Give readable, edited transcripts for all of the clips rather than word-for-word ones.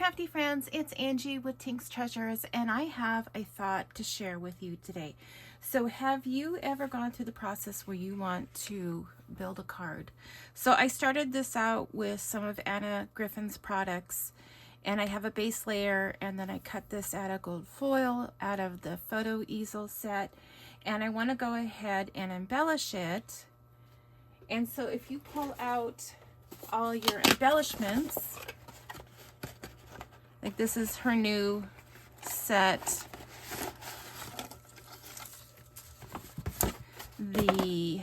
crafty friends, it's Angie with Tink's Treasures, and I have a thought to share with you today. So have you ever gone through the process where you want to build a card? So I started this out with some of Anna Griffin's products, and I have a base layer, and then I cut this out of gold foil out of the photo easel set, and I want to go ahead and embellish it. And so if you pull out all your embellishments, like this is her new set, the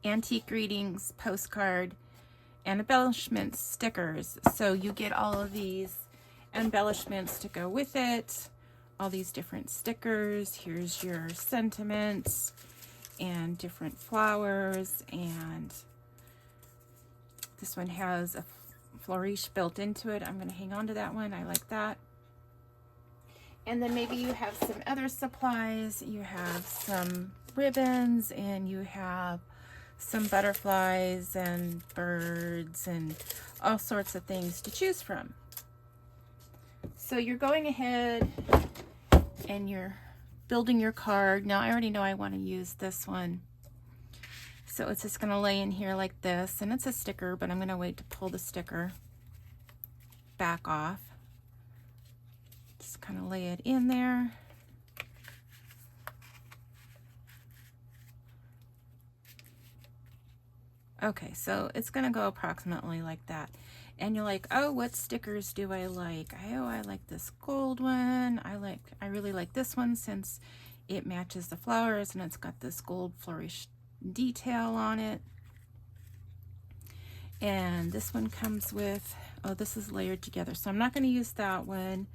Antique Greetings postcard and embellishment stickers. So you get all of these embellishments to go with it, all these different stickers. Here's your sentiments and different flowers, and this one has a flourish built into it. I'm going to hang on to that one. I like that. And then maybe you have some other supplies. You have some ribbons, and you have some butterflies and birds and all sorts of things to choose from. So you're going ahead and you're building your card. Now I already know I want to use this one. So it's just going to lay in here like this, and it's a sticker, but I'm going to wait to pull the sticker back off. Just kind of lay it in there. Okay, so it's going to go approximately like that. And you're like, oh, what stickers do I like? Oh, I like this gold one. I really like this one since it matches the flowers and it's got this gold flourish detail on it. And this one comes with, oh, this is layered together, so I'm not going to use that one.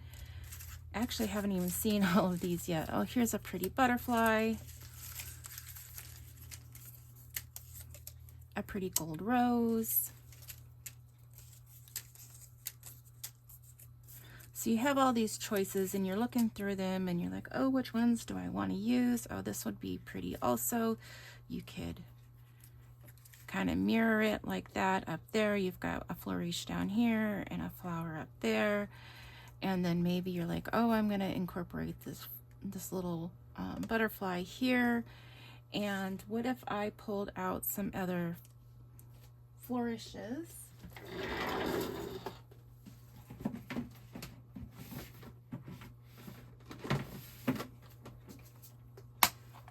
Actually, I haven't even seen all of these yet. Oh, here's a pretty butterfly, a pretty gold rose. So you have all these choices, and you're looking through them, and you're like, oh, which ones do I want to use? Oh, this would be pretty also. You could kind of mirror it like that. Up there you've got a flourish down here and a flower up there, and then maybe you're like, oh, I'm going to incorporate this little butterfly here. And what if I pulled out some other flourishes?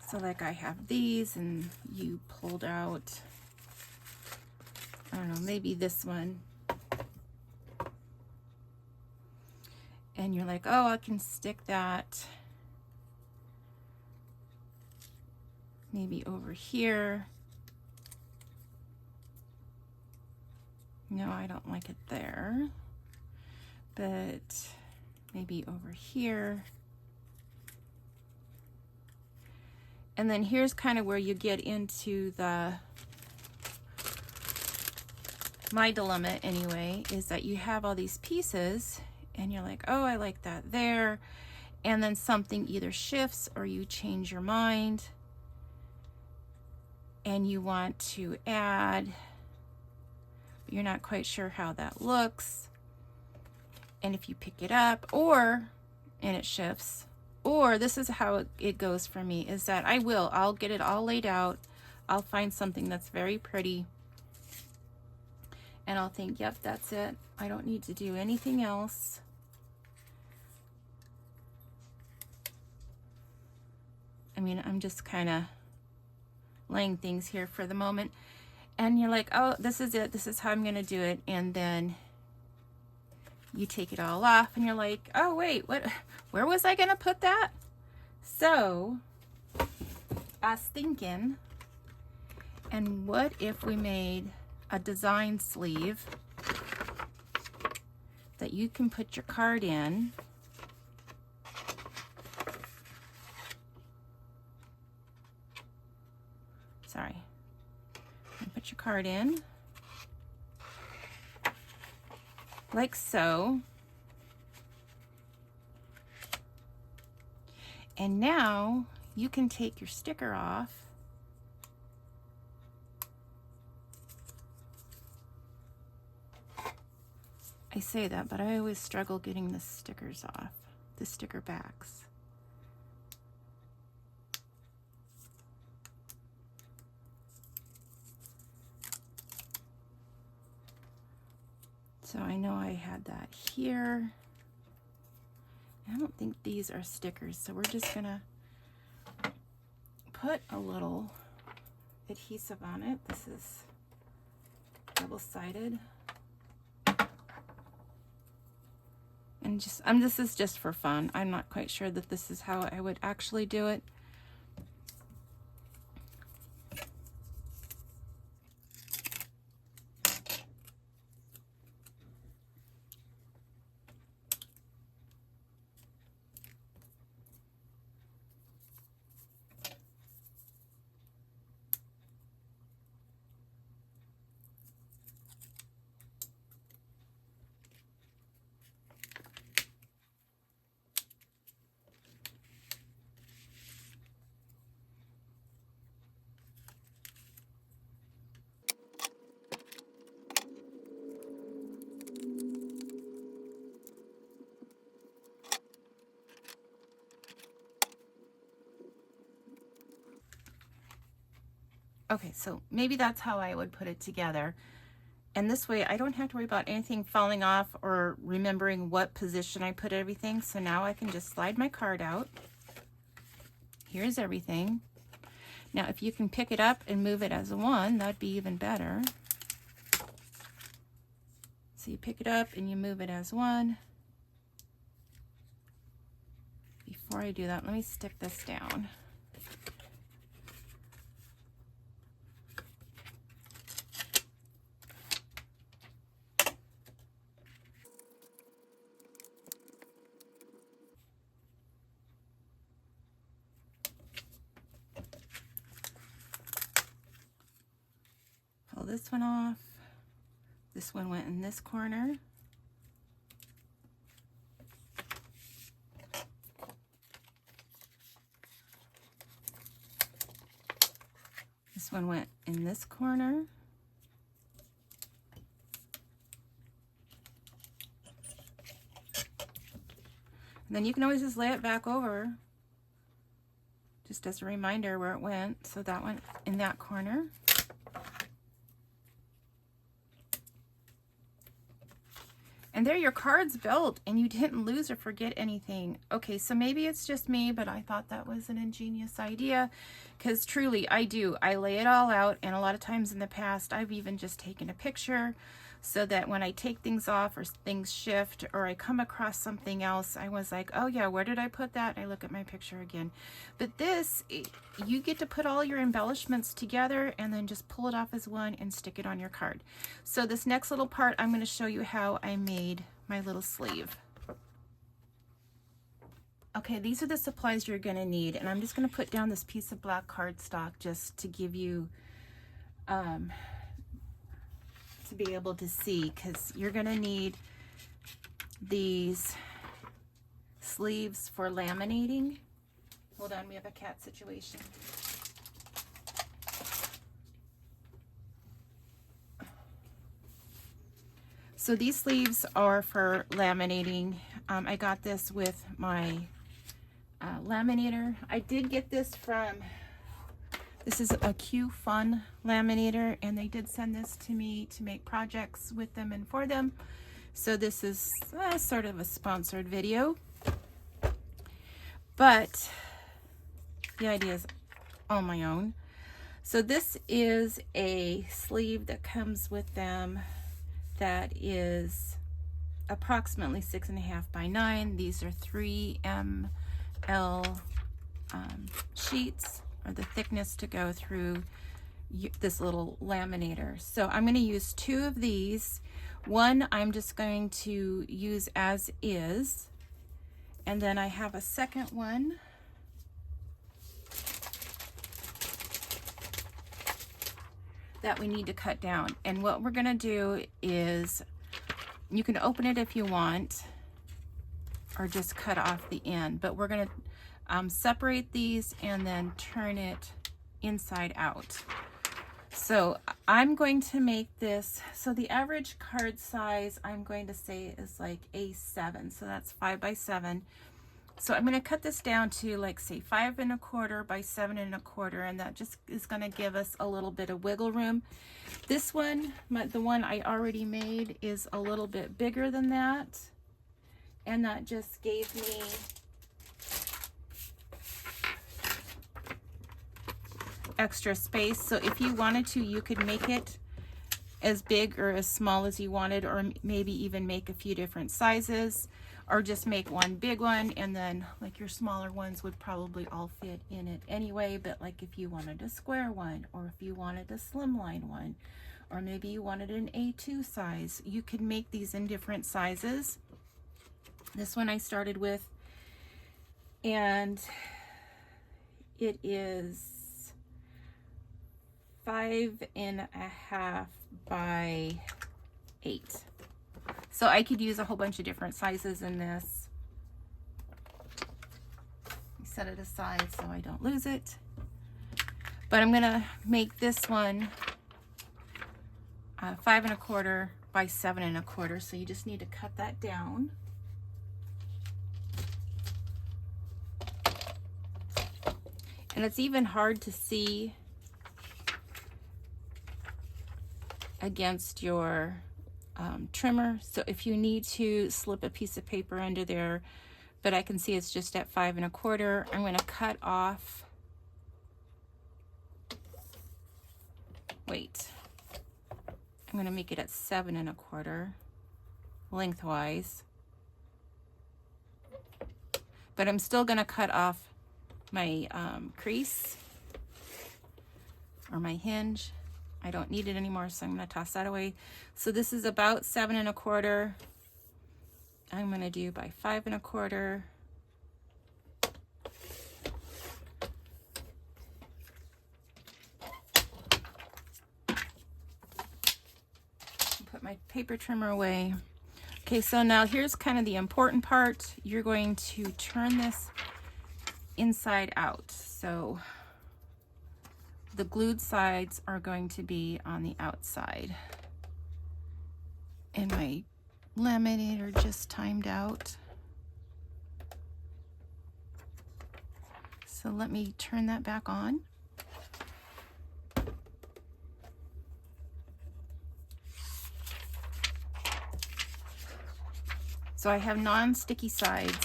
So like I have these, and you pulled out, I don't know, maybe this one. And you're like, oh, I can stick that maybe over here. No, I don't like it there. But maybe over here. And then here's kind of where you get into my dilemma anyway, is that you have all these pieces and you're like, oh, I like that there. And then something either shifts or you change your mind and you want to add, but you're not quite sure how that looks. And if you pick it up and it shifts, or this is how it goes for me, is that I'll get it all laid out. I'll find something that's very pretty, and I'll think, yep, that's it. I don't need to do anything else. I mean, I'm just kind of laying things here for the moment. And you're like, oh, this is it. This is how I'm going to do it. And then you take it all off and you're like, oh, wait, where was I going to put that? So I was thinking, and what if we made a design sleeve that you can put your card in? Sorry. And put your card in like so. And now you can take your sticker off I say that, but I always struggle getting the stickers off, the sticker backs. So I know I had that here. I don't think these are stickers, so we're just gonna put a little adhesive on it. This is double-sided. And this is just for fun. I'm not quite sure that this is how I would actually do it. Okay, so maybe that's how I would put it together. And this way I don't have to worry about anything falling off or remembering what position I put everything. So now I can just slide my card out. Here's everything. Now if you can pick it up and move it as a one, that'd be even better. So you pick it up and you move it as one. Before I do that, let me stick this down. Pull this one off. This one went in this corner. This one went in this corner. And then you can always just lay it back over, just as a reminder where it went. So that went in that corner. And there your card's built and you didn't lose or forget anything. Okay, so maybe it's just me, but I thought that was an ingenious idea, because truly I do. I lay it all out, and a lot of times in the past I've even just taken a picture so that when I take things off or things shift or I come across something else, I was like, oh yeah, where did I put that? And I look at my picture again. But this, you get to put all your embellishments together and then just pull it off as one and stick it on your card. So this next little part, I'm going to show you how I made my little sleeve. Okay, these are the supplies you're going to need, and I'm just going to put down this piece of black cardstock just to give you to be able to see, because you're going to need these sleeves for laminating. Hold on, we have a cat situation. So these sleeves are for laminating. I got this with my laminator. I did get this from, this is a Q Fun laminator, and they did send this to me to make projects with them and for them. So this is sort of a sponsored video, but the idea is all my own. So this is a sleeve that comes with them that is approximately 6.5 by 9. These are 3 ml sheets, or the thickness to go through this little laminator. So I'm going to use 2 of these. One I'm just going to use as is, and then I have a second one that we need to cut down. And what we're going to do is, you can open it if you want or just cut off the end, but we're going to separate these and then turn it inside out. So I'm going to make this, so the average card size I'm going to say is like A7, so that's 5 by 7. So I'm going to cut this down to like say 5 1/4 by 7 1/4, and that just is going to give us a little bit of wiggle room. This one, the one I already made, is a little bit bigger than that, and that just gave me extra space. So if you wanted to, you could make it as big or as small as you wanted, or maybe even make a few different sizes, or just make one big one, and then like your smaller ones would probably all fit in it anyway. But like if you wanted a square one, or if you wanted a slimline one, or maybe you wanted an A2 size, you could make these in different sizes. This one I started with, and it is 5 1/2 by 8. So I could use a whole bunch of different sizes in this. Set it aside so I don't lose it. But I'm gonna make this one 5 1/4 by 7 1/4. So you just need to cut that down. And it's even hard to see against your trimmer, so if you need to slip a piece of paper under there, but I can see it's just at 5 1/4. I'm going to cut off, wait, I'm going to make it at 7 1/4 lengthwise, but I'm still going to cut off my crease or my hinge. I don't need it anymore, so I'm going to toss that away. So this is about 7 1/4. I'm going to do by 5 1/4. Put my paper trimmer away. Okay, so now here's kind of the important part. You're going to turn this inside out. So the glued sides are going to be on the outside. And my laminator just timed out. So let me turn that back on. So I have non-sticky sides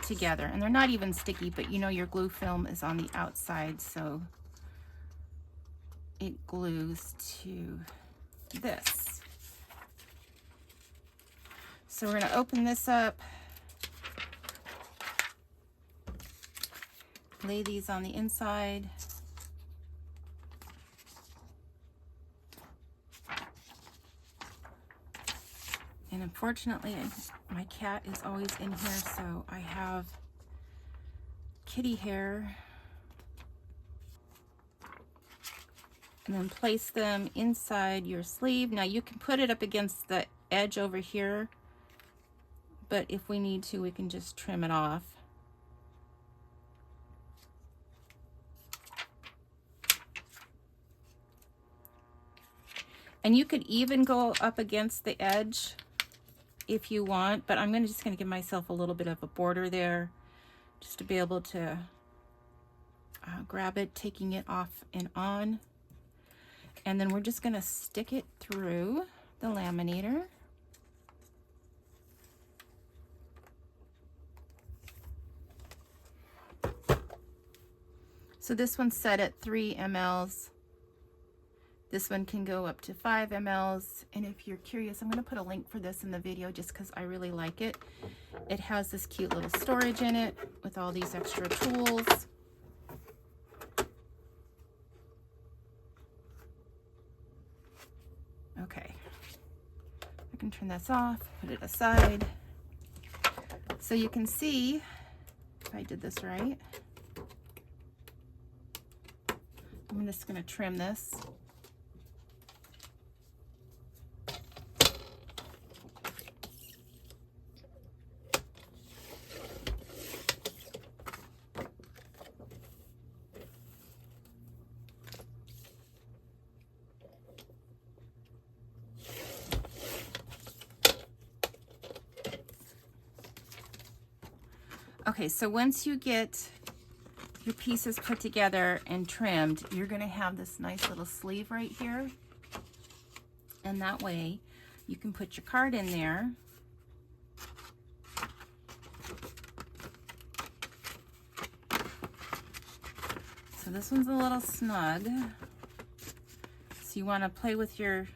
together, and they're not even sticky, but you know your glue film is on the outside, so it glues to this. So we're going to open this up, lay these on the inside, and unfortunately my cat is always in here, so I have kitty hair. And then place them inside your sleeve. Now you can put it up against the edge over here, but if we need to, we can just trim it off. And you could even go up against the edge if you want, but I'm just going to give myself a little bit of a border there just to be able to grab it, taking it off and on. And then we're just going to stick it through the laminator. So this one's set at 3 mLs. This one can go up to 5 mLs. And if you're curious, I'm going to put a link for this in the video just because I really like it. It has this cute little storage in it with all these extra tools. Okay, I can turn this off, put it aside. So you can see, if I did this right, I'm just going to trim this. Okay, so once you get your pieces put together and trimmed, you're going to have this nice little sleeve right here. And that way you can put your card in there. So this one's a little snug. So you want to play with your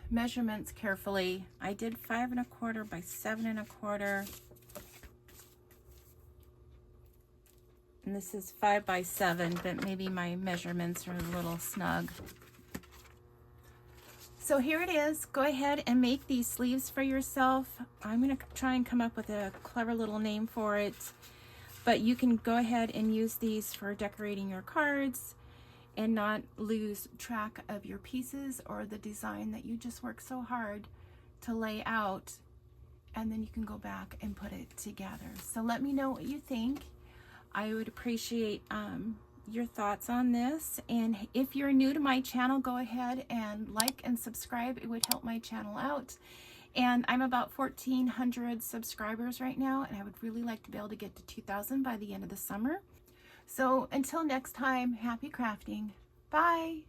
measurements carefully. I did 5 1/4 by 7 1/4. And this is 5 by 7, but maybe my measurements are a little snug. So here it is. Go ahead and make these sleeves for yourself. I'm going to try and come up with a clever little name for it. But you can go ahead and use these for decorating your cards and not lose track of your pieces or the design that you just worked so hard to lay out. And then you can go back and put it together. So let me know what you think. I would appreciate your thoughts on this. And if you're new to my channel, go ahead and like and subscribe. It would help my channel out. And I'm about 1,400 subscribers right now, and I would really like to be able to get to 2,000 by the end of the summer. So until next time, happy crafting. Bye.